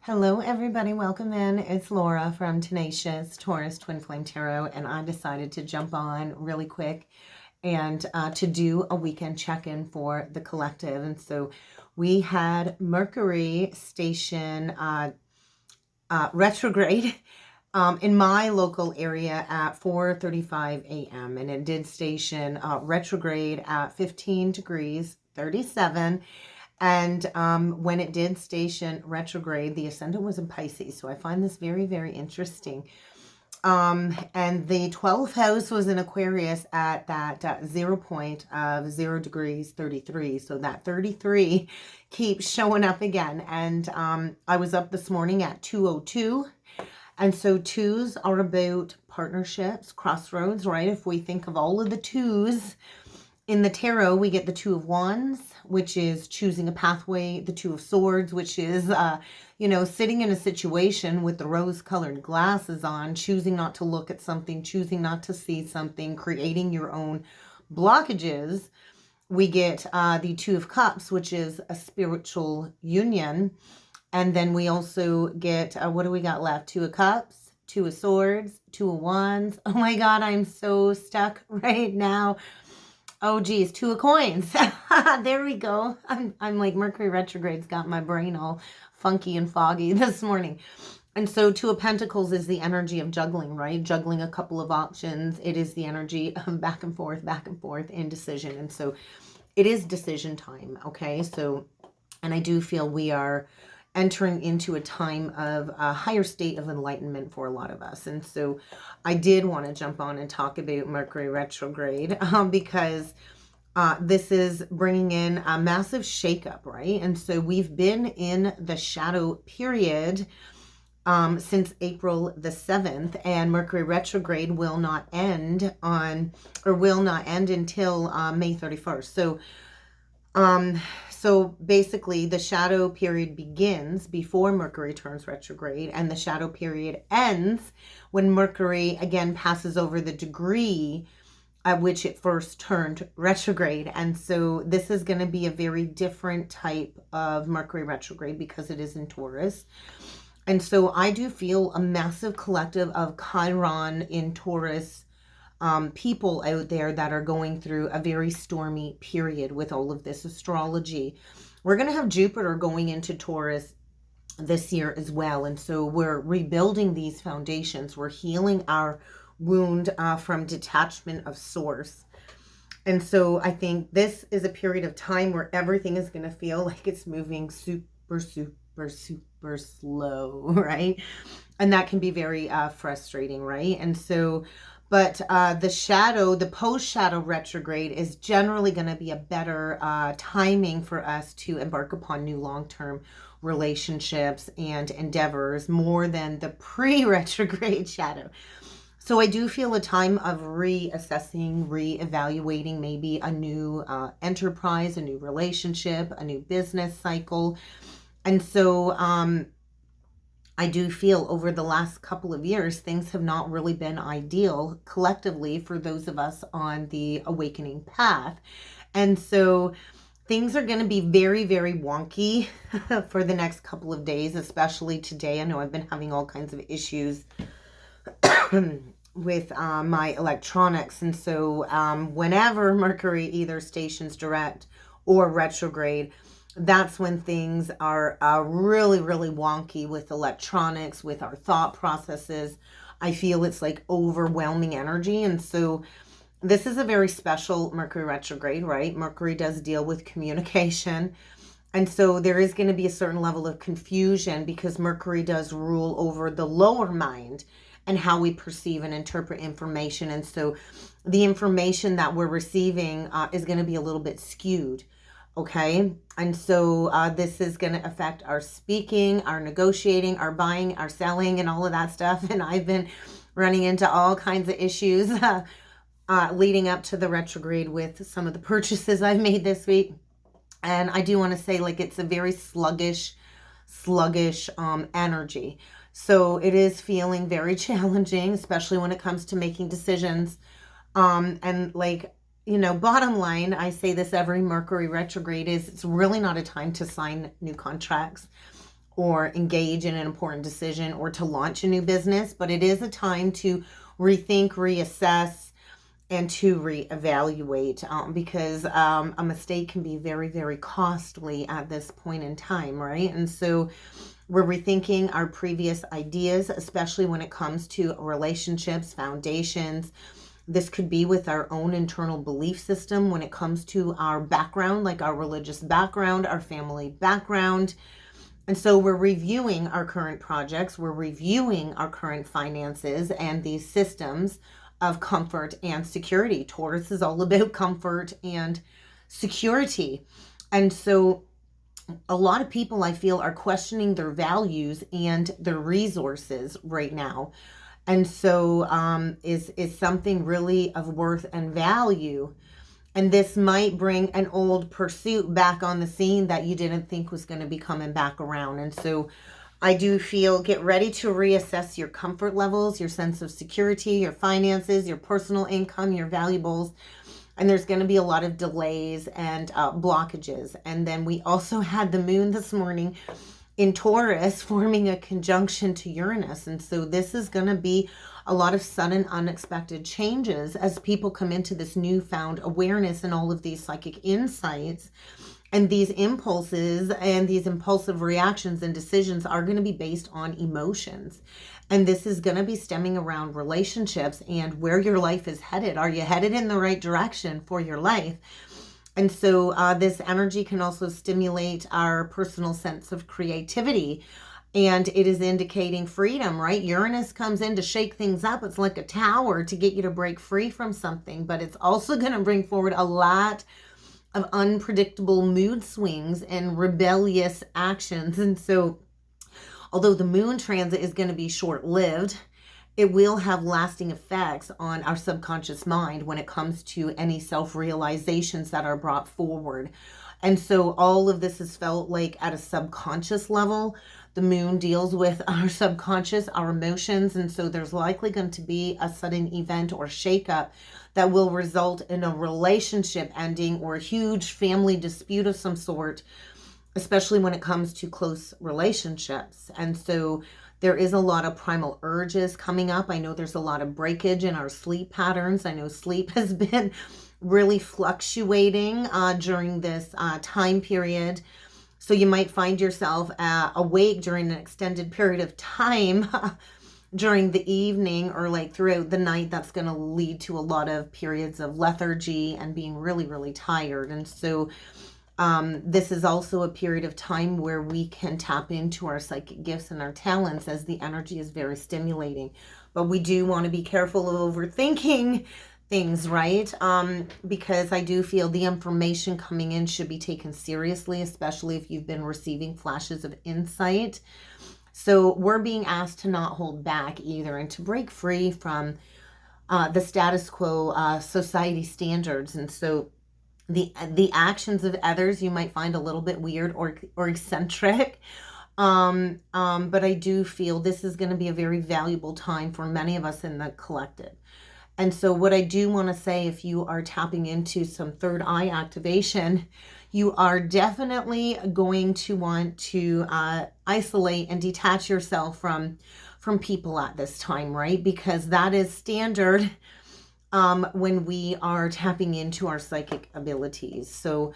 Hello everybody, welcome in. It's Laura from Tenacious Taurus Twin Flame Tarot, and I decided to jump on really quick and to do a weekend check-in for the collective. And so we had Mercury station retrograde in my local area at 4:35 a.m. and it did station retrograde at 15 degrees 37. And when it did station retrograde, the ascendant was in Pisces. So I find this very, very interesting. And the 12th house was in Aquarius at that 0 point of 0 degrees 33. So that 33 keeps showing up again. And I was up this morning at 2:02. And so twos are about partnerships, crossroads, right? If we think of all of the twos in the tarot, we get the Two of Wands, which is choosing a pathway, the Two of Swords, which is, sitting in a situation with the rose-colored glasses on, choosing not to look at something, choosing not to see something, creating your own blockages. We get the Two of Cups, which is a spiritual union. And then we also get, what do we got left? Two of Cups, Two of Swords, Two of Wands. Oh my God, I'm so stuck right now. Oh geez, Two of Coins. There we go. I'm like Mercury retrograde's got my brain all funky and foggy this morning. And so Two of Pentacles is the energy of juggling, right? Juggling a couple of options. It is the energy of back and forth, indecision. And so it is decision time, okay? So, and I do feel we are entering into a time of a higher state of enlightenment for a lot of us. And so I did want to jump on and talk about Mercury retrograde because this is bringing in a massive shakeup, right? And so we've been in the shadow period since April the 7th, and Mercury retrograde will not end until May 31st. So basically the shadow period begins before Mercury turns retrograde, and the shadow period ends when Mercury again passes over the degree at which it first turned retrograde. And so this is going to be a very different type of Mercury retrograde because it is in Taurus. And so I do feel a massive collective of Chiron in Taurus people out there that are going through a very stormy period with all of this astrology. We're going to have Jupiter going into Taurus this year as well. And so we're rebuilding these foundations. We're healing our wound from detachment of source. And so I think this is a period of time where everything is going to feel like it's moving super, super, super slow, right? And that can be very frustrating, right? And so but the post-shadow retrograde is generally going to be a better timing for us to embark upon new long-term relationships and endeavors more than the pre-retrograde shadow. So I do feel a time of reassessing, reevaluating maybe a new enterprise, a new relationship, a new business cycle. And so I do feel over the last couple of years, things have not really been ideal collectively for those of us on the awakening path. And so things are going to be very, very wonky for the next couple of days, especially today. I know I've been having all kinds of issues with my electronics. And so whenever Mercury either stations direct or retrograde, that's when things are really, really wonky with electronics, with our thought processes. I feel it's like overwhelming energy. And so this is a very special Mercury retrograde, right? Mercury does deal with communication. And so there is going to be a certain level of confusion because Mercury does rule over the lower mind and how we perceive and interpret information. And so the information that we're receiving is going to be a little bit skewed. Okay, and so this is going to affect our speaking, our negotiating, our buying, our selling, and all of that stuff. And I've been running into all kinds of issues leading up to the retrograde with some of the purchases I've made this week. And I do want to say, like, it's a very sluggish energy. So it is feeling very challenging, especially when it comes to making decisions. And like, bottom line, I say this every Mercury retrograde is it's really not a time to sign new contracts or engage in an important decision or to launch a new business, but it is a time to rethink, reassess, and to reevaluate, because a mistake can be very, very costly at this point in time, right? And so we're rethinking our previous ideas, especially when it comes to relationships, foundations. This could be with our own internal belief system when it comes to our background, like our religious background, our family background. And so we're reviewing our current projects, we're reviewing our current finances and these systems of comfort and security. Taurus is all about comfort and security. And so a lot of people, I feel, are questioning their values and their resources right now. And so is something really of worth and value. And this might bring an old pursuit back on the scene that you didn't think was going to be coming back around. And so I do feel, get ready to reassess your comfort levels, your sense of security, your finances, your personal income, your valuables. And there's going to be a lot of delays and blockages. And then we also had the moon this morning in Taurus forming a conjunction to Uranus. And so this is going to be a lot of sudden, unexpected changes as people come into this newfound awareness and all of these psychic insights. And these impulses and these impulsive reactions and decisions are going to be based on emotions. And this is going to be stemming around relationships and where your life is headed. Are you headed in the right direction for your life? And so this energy can also stimulate our personal sense of creativity. And it is indicating freedom, right? Uranus comes in to shake things up. It's like a tower to get you to break free from something. But it's also going to bring forward a lot of unpredictable mood swings and rebellious actions. And so although the moon transit is going to be short-lived, it will have lasting effects on our subconscious mind when it comes to any self-realizations that are brought forward. And so all of this is felt like at a subconscious level. The moon deals with our subconscious, our emotions. And so there's likely going to be a sudden event or shakeup that will result in a relationship ending or a huge family dispute of some sort, especially when it comes to close relationships. And so there is a lot of primal urges coming up. I know there's a lot of breakage in our sleep patterns. I know sleep has been really fluctuating during this time period. So you might find yourself awake during an extended period of time during the evening or like throughout the night. That's going to lead to a lot of periods of lethargy and being really, really tired. And so this is also a period of time where we can tap into our psychic gifts and our talents as the energy is very stimulating. But we do want to be careful of overthinking things, right? Because I do feel the information coming in should be taken seriously, especially if you've been receiving flashes of insight. So we're being asked to not hold back either and to break free from the status quo society standards. And so the actions of others you might find a little bit weird or eccentric. But I do feel this is going to be a very valuable time for many of us in the collective. And so what I do want to say, if you are tapping into some third eye activation, you are definitely going to want to isolate and detach yourself from people at this time, right? Because that is standard when we are tapping into our psychic abilities. So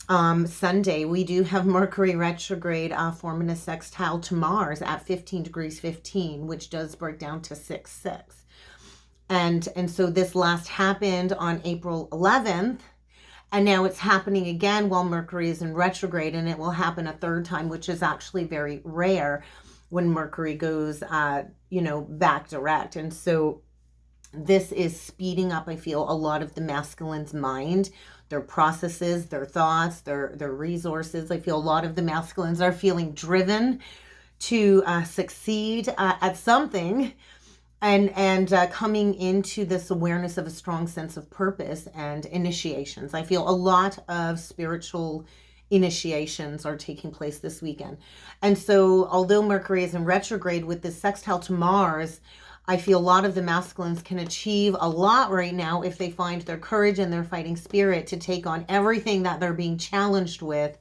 Sunday, we do have Mercury retrograde forming a sextile to Mars at 15 degrees 15, which does break down to 6-6. And so this last happened on April 11th, and now it's happening again while Mercury is in retrograde, and it will happen a third time, which is actually very rare when Mercury goes, back direct. And so this is speeding up, I feel, a lot of the masculine's mind, their processes, their thoughts, their resources. I feel a lot of the masculines are feeling driven to succeed at something. And coming into this awareness of a strong sense of purpose and initiations. I feel a lot of spiritual initiations are taking place this weekend. And so although Mercury is in retrograde with this sextile to Mars, I feel a lot of the masculines can achieve a lot right now if they find their courage and their fighting spirit to take on everything that they're being challenged with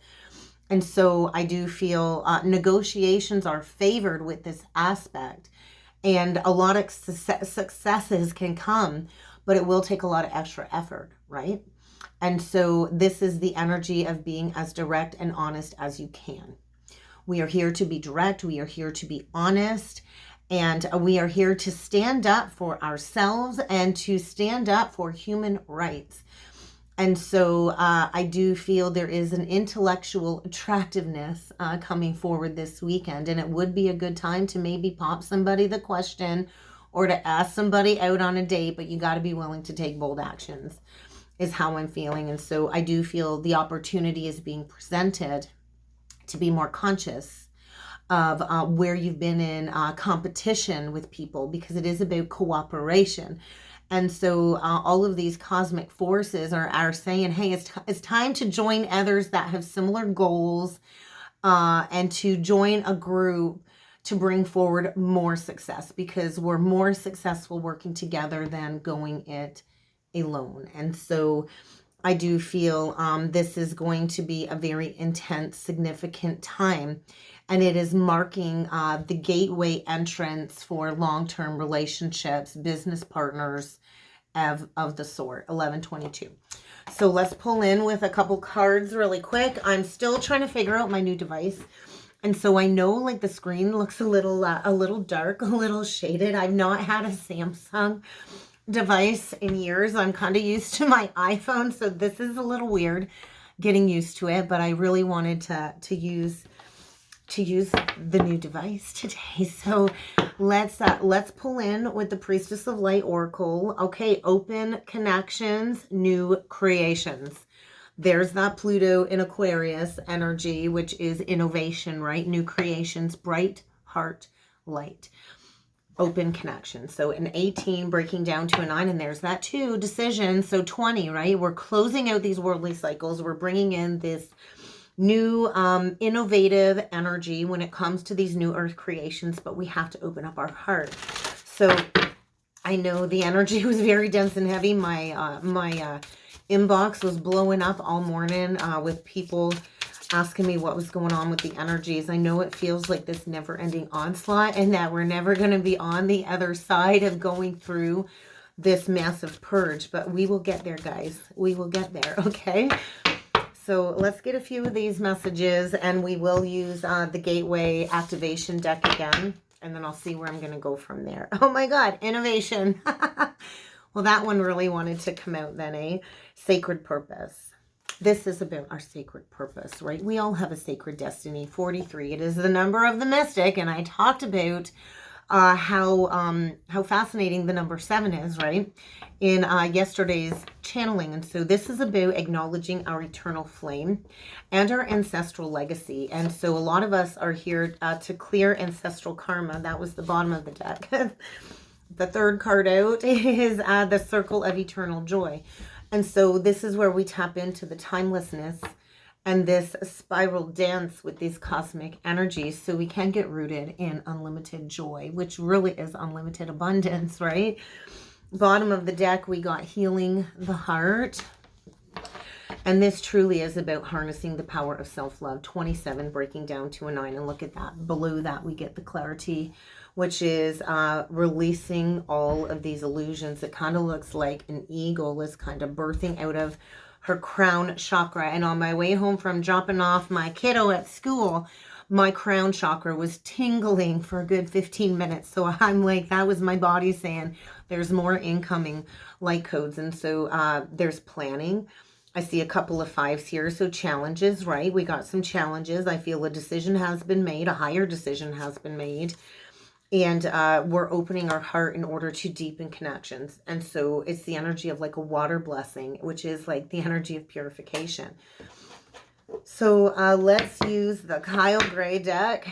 And so I do feel negotiations are favored with this aspect, and a lot of successes can come, but it will take a lot of extra effort, right? And so this is the energy of being as direct and honest as you can. We are here to be direct. We are here to be honest. And we are here to stand up for ourselves and to stand up for human rights. And so I do feel there is an intellectual attractiveness coming forward this weekend. And it would be a good time to maybe pop somebody the question or to ask somebody out on a date, but you got to be willing to take bold actions, is how I'm feeling. And so I do feel the opportunity is being presented to be more conscious of where you've been in competition with people, because it is about cooperation. And so all of these cosmic forces are saying, hey, it's time to join others that have similar goals and to join a group to bring forward more success, because we're more successful working together than going it alone. And so I do feel this is going to be a very intense, significant time. And it is marking the gateway entrance for long-term relationships, business partners of the sort, 1122. So let's pull in with a couple cards really quick. I'm still trying to figure out my new device. And so I know like the screen looks a little dark, a little shaded. I've not had a Samsung device in years. I'm kind of used to my iPhone, so this is a little weird getting used to it, but I really wanted to use the new device today. So let's pull in with the Priestess of Light Oracle. Okay, open connections, new creations. There's that Pluto in Aquarius energy, which is innovation, right? New creations, bright heart, light. Open connection. So an 18 breaking down to a 9, and there's that 2, decision. So 20, right? We're closing out these worldly cycles. We're bringing in this new innovative energy when it comes to these new earth creations, but we have to open up our heart. So I know the energy was very dense and heavy. My inbox was blowing up all morning with people asking me what was going on with the energies. I know it feels like this never-ending onslaught, and that we're never going to be on the other side of going through this massive purge, but we will get there, guys. We will get there, okay? So let's get a few of these messages, and we will use the Gateway Activation deck again, and then I'll see where I'm going to go from there. Oh my God, innovation. Well, that one really wanted to come out then, eh? Sacred purpose. This is about our sacred purpose, right? We all have a sacred destiny. 43. It is the number of the mystic, and I talked about how fascinating the number 7 is, right? In yesterday's channeling. And so this is about acknowledging our eternal flame and our ancestral legacy. And so a lot of us are here to clear ancestral karma. That was the bottom of the deck. The third card out is the circle of eternal joy. And so this is where we tap into the timelessness and this spiral dance with these cosmic energies, so we can get rooted in unlimited joy, which really is unlimited abundance, right? Bottom of the deck, we got healing the heart. And this truly is about harnessing the power of self-love. 27 breaking down to a 9. And look at that. Below that, we get the clarity, which is releasing all of these illusions. It kind of looks like an eagle is kind of birthing out of her crown chakra. And on my way home from dropping off my kiddo at school, my crown chakra was tingling for a good 15 minutes. So I'm like, that was my body saying there's more incoming light codes. And so there's planning. I see a couple of 5s here. So challenges, right? We got some challenges. I feel a decision has been made. A higher decision has been made. And we're opening our heart in order to deepen connections. And so it's the energy of like a water blessing, which is like the energy of purification. So let's use the Kyle Gray deck.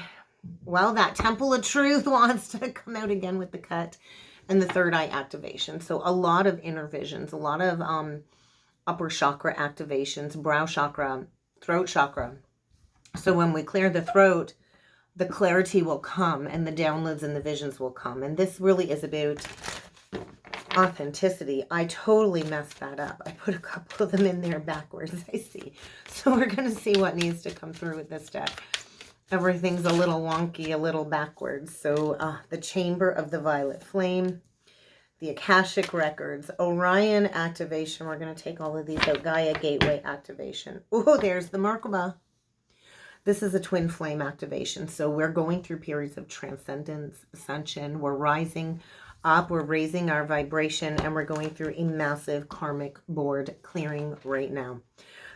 Well, that Temple of Truth wants to come out again with the cut and the third eye activation. So a lot of inner visions, a lot of upper chakra activations, brow chakra, throat chakra. So when we clear the throat, the clarity will come and the downloads and the visions will come. And this really is about authenticity. I totally messed that up. I put a couple of them in there backwards, I see. So we're going to see what needs to come through with this deck. Everything's a little wonky, a little backwards. So the Chamber of the Violet Flame, the Akashic Records, Orion activation. We're going to take all of these out. Gaia Gateway activation. Oh, there's the Merkaba. This is a twin flame activation. So we're going through periods of transcendence, ascension. We're rising up, we're raising our vibration, and we're going through a massive karmic board clearing right now.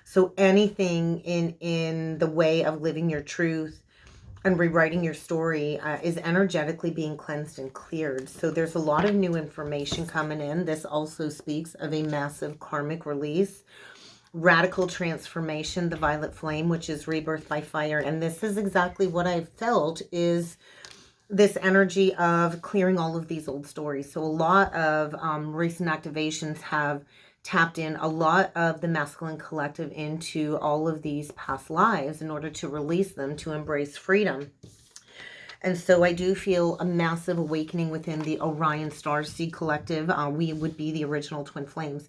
So anything in the way of living your truth and rewriting your story is energetically being cleansed and cleared. So there's a lot of new information coming in. This also speaks of a massive karmic release, radical transformation, the violet flame, which is rebirth by fire. And this is exactly what I've felt is this energy of clearing all of these old stories. So a lot of recent activations have tapped in a lot of the masculine collective into all of these past lives in order to release them, to embrace freedom. And so I do feel a massive awakening within the Orion Starseed collective. We would be the original twin flames.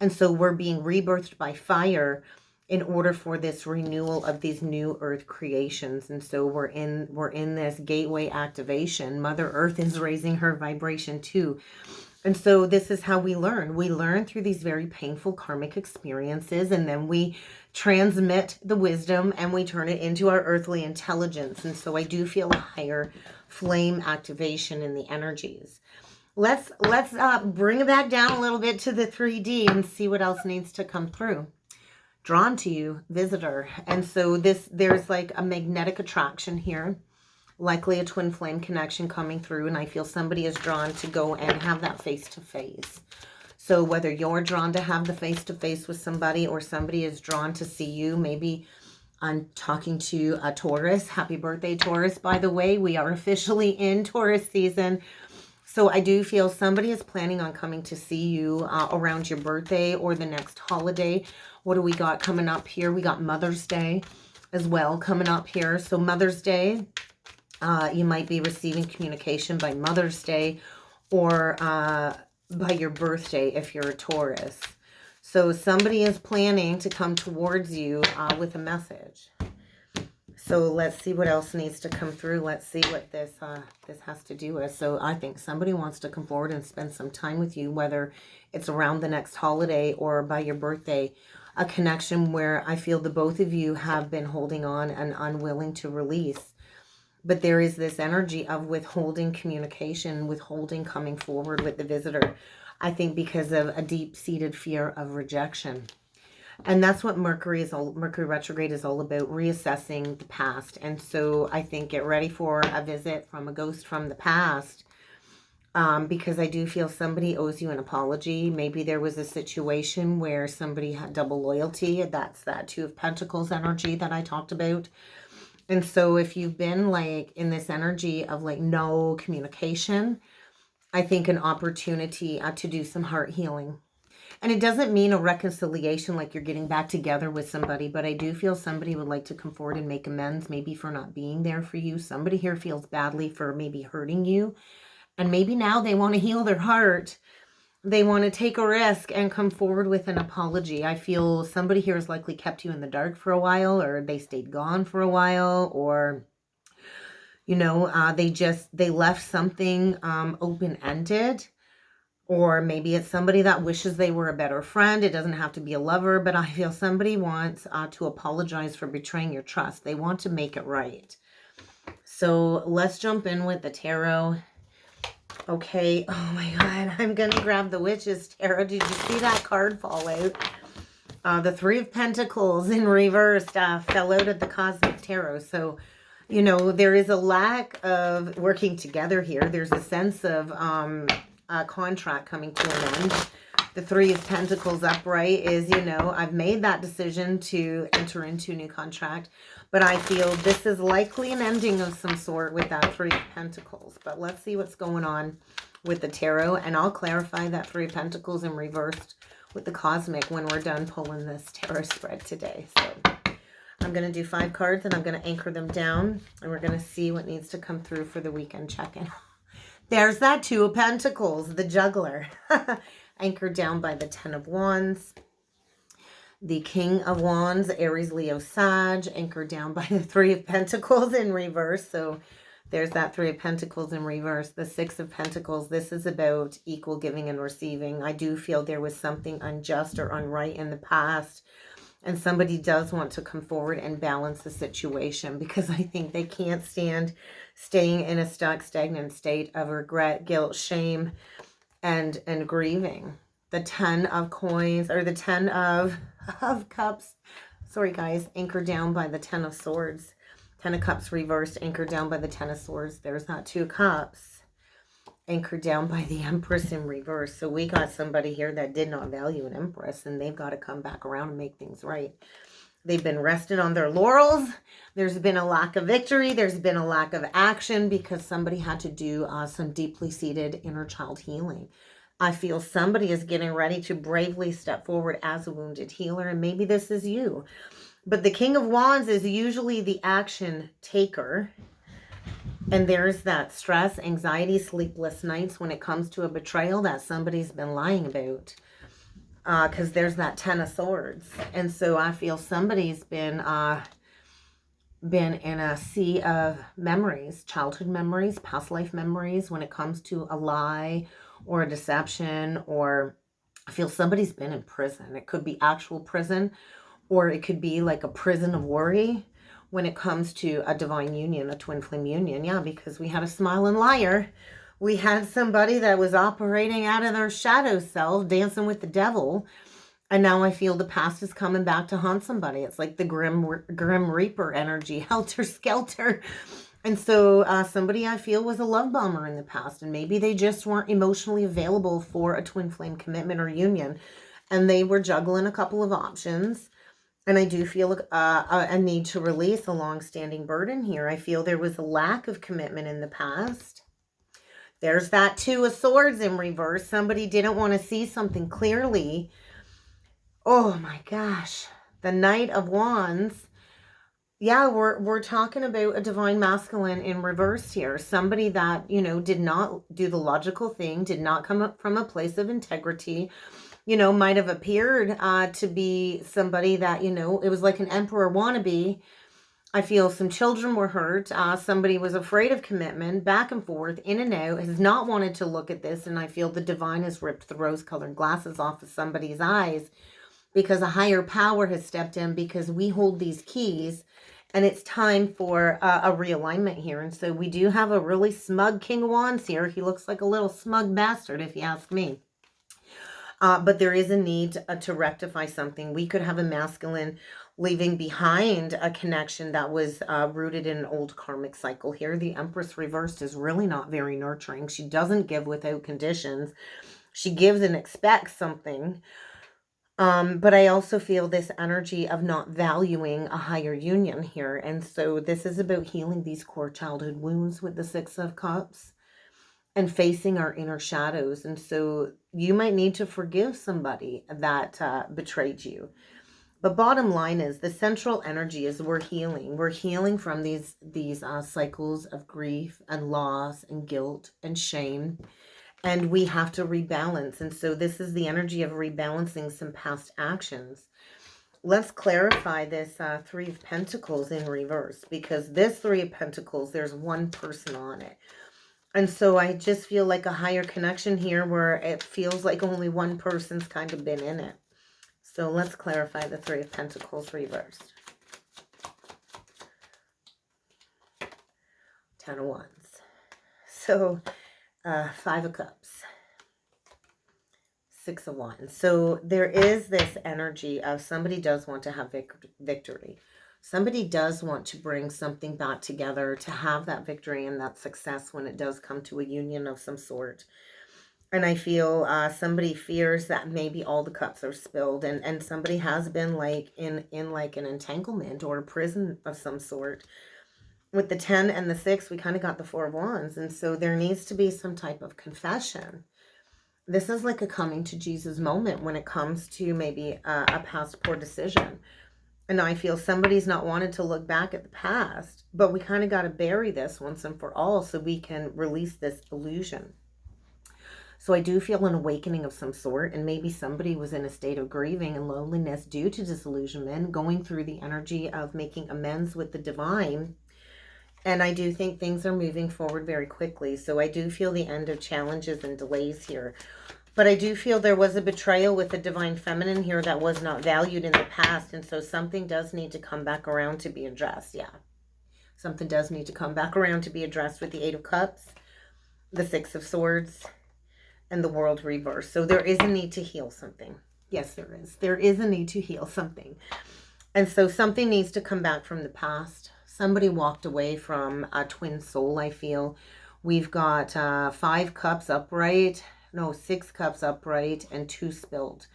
And so we're being rebirthed by fire in order for this renewal of these new earth creations. And so we're in this gateway activation. Mother Earth is raising her vibration too. And so this is how we learn. We learn through these very painful karmic experiences, and then we transmit the wisdom and we turn it into our earthly intelligence. And so I do feel a higher flame activation in the energies. Let's bring it back down a little bit to the 3D and see what else needs to come through. Drawn to you, visitor. And so there's like a magnetic attraction here, likely a twin flame connection coming through, and I feel somebody is drawn to go and have that face-to-face. So whether you're drawn to have the face-to-face with somebody or somebody is drawn to see you, maybe I'm talking to a Taurus. Happy birthday, Taurus, by the way. We are officially in Taurus season. So I do feel somebody is planning on coming to see you around your birthday or the next holiday. What do we got coming up here? We got Mother's Day as well coming up here. So Mother's Day, you might be receiving communication by Mother's Day or by your birthday if you're a Taurus. So somebody is planning to come towards you with a message. So let's see what else needs to come through. Let's see what this has to do with. So I think somebody wants to come forward and spend some time with you, whether it's around the next holiday or by your birthday. A connection where I feel the both of you have been holding on and unwilling to release. But there is this energy of withholding communication, withholding coming forward with the visitor. I think because of a deep-seated fear of rejection. And that's what Mercury retrograde is all about, reassessing the past. And so I think get ready for a visit from a ghost from the past, because I do feel somebody owes you an apology. Maybe there was a situation where somebody had double loyalty. That's that Two of Pentacles energy that I talked about. And so if you've been like in this energy of like no communication, I think an opportunity to do some heart healing. And it doesn't mean a reconciliation like you're getting back together with somebody, but I do feel somebody would like to come forward and make amends, maybe for not being there for you. Somebody here feels badly for maybe hurting you. And maybe now they want to heal their heart. They want to take a risk and come forward with an apology. I feel somebody here has likely kept you in the dark for a while, or they stayed gone for a while, or, you know, they left something open-ended. Or maybe it's somebody that wishes they were a better friend. It doesn't have to be a lover, but I feel somebody wants to apologize for betraying your trust. They want to make it right. So let's jump in with the tarot. Okay. Oh my God. I'm going to grab the Witch's Tarot. Did you see that card fall out? The Three of Pentacles in reverse fell out of the Cosmic Tarot. So, you know, there is a lack of working together here. There's a sense of contract coming to an end. The Three of Pentacles upright is, you know, I've made that decision to enter into a new contract, but I feel this is likely an ending of some sort with that Three of Pentacles. But let's see what's going on with the tarot, and I'll clarify that Three of Pentacles in reversed with the Cosmic when we're done pulling this tarot spread today. So I'm going to do 5 cards and I'm going to anchor them down, and we're going to see what needs to come through for the weekend check-in. There's that Two of Pentacles, the juggler. Anchored down by the Ten of Wands. The King of Wands, Aries, Leo, Sag, anchored down by the Three of Pentacles in reverse. So there's that Three of Pentacles in reverse. The Six of Pentacles, this is about equal giving and receiving. I do feel there was something unjust or unright in the past. And somebody does want to come forward and balance the situation, because I think they can't stand staying in a stuck, stagnant state of regret, guilt, shame, and grieving. The Ten of Coins, or the Ten of Cups. Sorry, guys. Anchored down by the Ten of Swords. Ten of Cups reversed, anchored down by the Ten of Swords. There's that Two of Cups. Anchored down by the Empress in reverse. So we got somebody here that did not value an Empress, and they've got to come back around and make things right. They've been rested on their laurels. There's been a lack of victory. There's been a lack of action because somebody had to do some deeply seated inner child healing. I feel somebody is getting ready to bravely step forward as a wounded healer, and maybe this is you. But the King of Wands is usually the action taker. And there's that stress, anxiety, sleepless nights when it comes to a betrayal that somebody's been lying about. Because there's that Ten of Swords. And so I feel somebody's been in a sea of memories, childhood memories, past life memories when it comes to a lie or a deception, or I feel somebody's been in prison. It could be actual prison, or it could be like a prison of worry when it comes to a divine union, a twin flame union. Yeah, because we had a smiling liar. We had somebody that was operating out of their shadow self, dancing with the devil. And now I feel the past is coming back to haunt somebody. It's like the Grim Reaper energy, helter skelter. And so somebody I feel was a love bomber in the past. And maybe they just weren't emotionally available for a twin flame commitment or union. And they were juggling a couple of options. And I do feel a need to release a long-standing burden here. I feel there was a lack of commitment in the past. There's that Two of Swords in reverse. Somebody didn't want to see something clearly. Oh my gosh. The Knight of Wands. Yeah, we're talking about a divine masculine in reverse here. Somebody that, you know, did not do the logical thing, did not come up from a place of integrity. You know, might have appeared to be somebody that, you know, it was like an emperor wannabe. I feel some children were hurt. Somebody was afraid of commitment, back and forth, in and out, has not wanted to look at this. And I feel the divine has ripped the rose-colored glasses off of somebody's eyes because a higher power has stepped in, because we hold these keys and it's time for a realignment here. And so we do have a really smug King of Wands here. He looks like a little smug bastard, if you ask me. But there is a need to rectify something. We could have a masculine leaving behind a connection that was rooted in an old karmic cycle here. The Empress reversed is really not very nurturing. She doesn't give without conditions. She gives and expects something. But I also feel this energy of not valuing a higher union here. And so this is about healing these core childhood wounds with the Six of Cups. And facing our inner shadows. And so you might need to forgive somebody that betrayed you. But bottom line is the central energy is we're healing. We're healing from these cycles of grief and loss and guilt and shame. And we have to rebalance. And so this is the energy of rebalancing some past actions. Let's clarify this Three of Pentacles in reverse. Because this Three of Pentacles, there's one person on it. And so I just feel like a higher connection here where it feels like only one person's kind of been in it. So let's clarify the Three of Pentacles reversed. Ten of Wands. So Five of Cups. Six of Wands. So there is this energy of somebody does want to have victory. Somebody does want to bring something back together, to have that victory and that success when it does come to a union of some sort. And I feel somebody fears that maybe all the cups are spilled, and somebody has been like in like an entanglement or a prison of some sort. With the 10 and the 6, we kind of got the 4 of Wands. And so there needs to be some type of confession. This is like a coming to Jesus moment when it comes to maybe a past poor decision. And I feel somebody's not wanted to look back at the past, but we kind of got to bury this once and for all so we can release this illusion. So I do feel an awakening of some sort, and maybe somebody was in a state of grieving and loneliness due to disillusionment, going through the energy of making amends with the divine. And I do think things are moving forward very quickly. So I do feel the end of challenges and delays here. But I do feel there was a betrayal with the divine feminine here that was not valued in the past. And so something does need to come back around to be addressed. Yeah. Something does need to come back around to be addressed with the Eight of Cups, the Six of Swords, and the World reversed. So there is a need to heal something. Yes, there is. There is a need to heal something. And so something needs to come back from the past. Somebody walked away from a twin soul, I feel. We've got 5 cups upright. No, 6 cups upright and 2 spilled.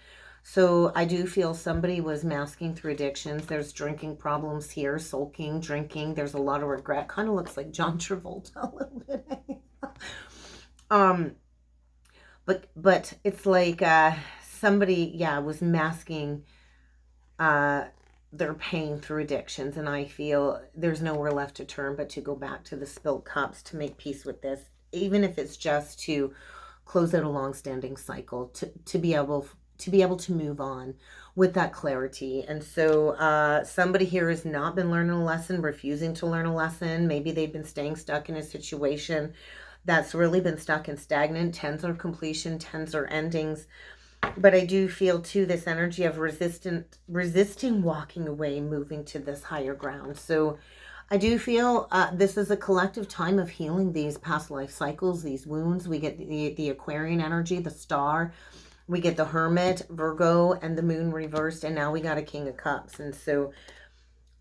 So I do feel somebody was masking through addictions. There's drinking problems here, sulking, drinking. There's a lot of regret. Kind of looks like John Travolta a little bit. But it's like somebody, yeah, was masking their pain through addictions. And I feel there's nowhere left to turn but to go back to the spilled cups to make peace with this. Even if it's just to close out a long-standing cycle, to be able to move on with that clarity. And so somebody here has not been learning a lesson, refusing to learn a lesson. Maybe they've been staying stuck in a situation that's really been stuck and stagnant. 10s are completion, 10s are endings. But I do feel too this energy of resisting walking away, moving to this higher ground. So I do feel this is a collective time of healing these past life cycles, these wounds. We get the Aquarian energy, the Star. We get the Hermit, Virgo, and the Moon reversed. And now we got a King of Cups. And so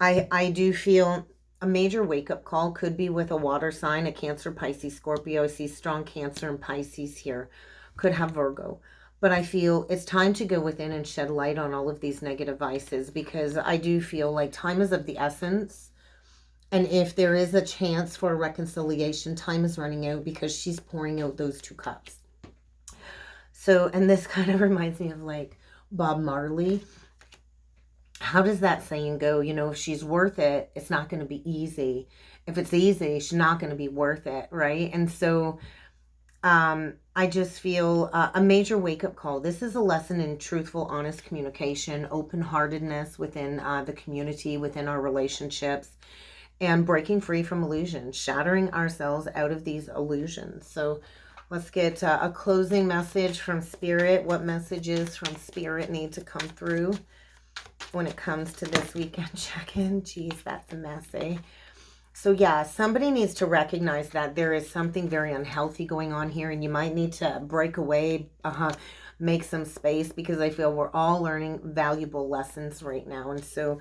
I do feel a major wake-up call could be with a water sign, a Cancer, Pisces, Scorpio. I see strong Cancer and Pisces here. Could have Virgo. But I feel it's time to go within and shed light on all of these negative vices, because I do feel like time is of the essence. And if there is a chance for a reconciliation, time is running out because she's pouring out those 2 cups. So, and this kind of reminds me of like Bob Marley. How does that saying go? You know, if she's worth it, it's not going to be easy. If it's easy, she's not going to be worth it, right? And so I just feel a major wake-up call. This is a lesson in truthful, honest communication, open-heartedness within the community, within our relationships, and breaking free from illusions, shattering ourselves out of these illusions. So let's get a closing message from Spirit. What messages from Spirit need to come through when it comes to this weekend check-in? Geez, that's a mess, eh? So yeah, somebody needs to recognize that there is something very unhealthy going on here, and you might need to break away, make some space, because I feel we're all learning valuable lessons right now. And so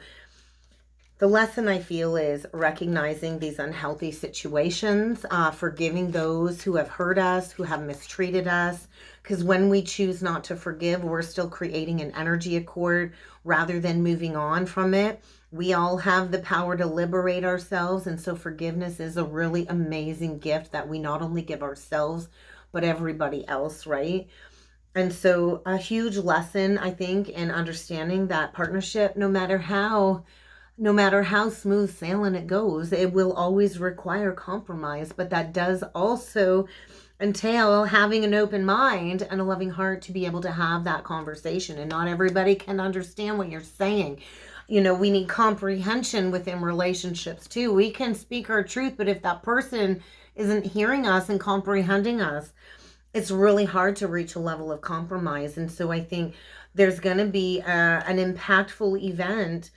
the lesson I feel is recognizing these unhealthy situations, forgiving those who have hurt us, who have mistreated us, because when we choose not to forgive, we're still creating an energy accord rather than moving on from it. We all have the power to liberate ourselves, and so forgiveness is a really amazing gift that we not only give ourselves, but everybody else, right? And so a huge lesson, I think, in understanding that partnership, no matter how smooth sailing it goes, it will always require compromise, but that does also entail having an open mind and a loving heart to be able to have that conversation. And not everybody can understand what you're saying. You know, we need comprehension within relationships too. We can speak our truth, but if that person isn't hearing us and comprehending us, it's really hard to reach a level of compromise. And so I think there's going to be an impactful event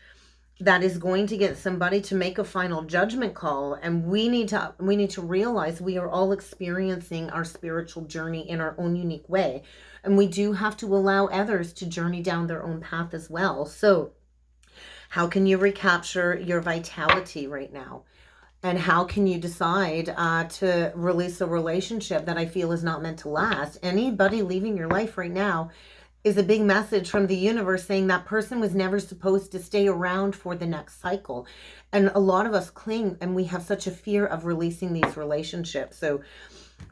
that is going to get somebody to make a final judgment call. And we need to realize we are all experiencing our spiritual journey in our own unique way. And we do have to allow others to journey down their own path as well. So how can you recapture your vitality right now? And how can you decide to release a relationship that I feel is not meant to last? Anybody leaving your life right now is a big message from the universe saying that person was never supposed to stay around for the next cycle. And a lot of us cling, and we have such a fear of releasing these relationships. So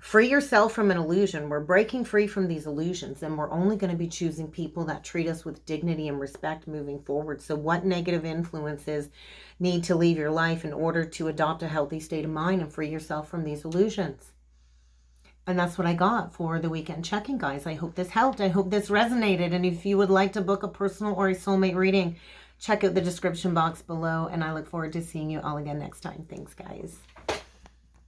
Free yourself from an illusion. We're breaking free from these illusions, and we're only going to be choosing people that treat us with dignity and respect moving forward. So what negative influences need to leave your life in order to adopt a healthy state of mind and free yourself from these illusions? And that's what I got for the weekend check-in, guys. I hope this helped. I hope this resonated. And if you would like to book a personal or a soulmate reading, check out the description box below. And I look forward to seeing you all again next time. Thanks, guys.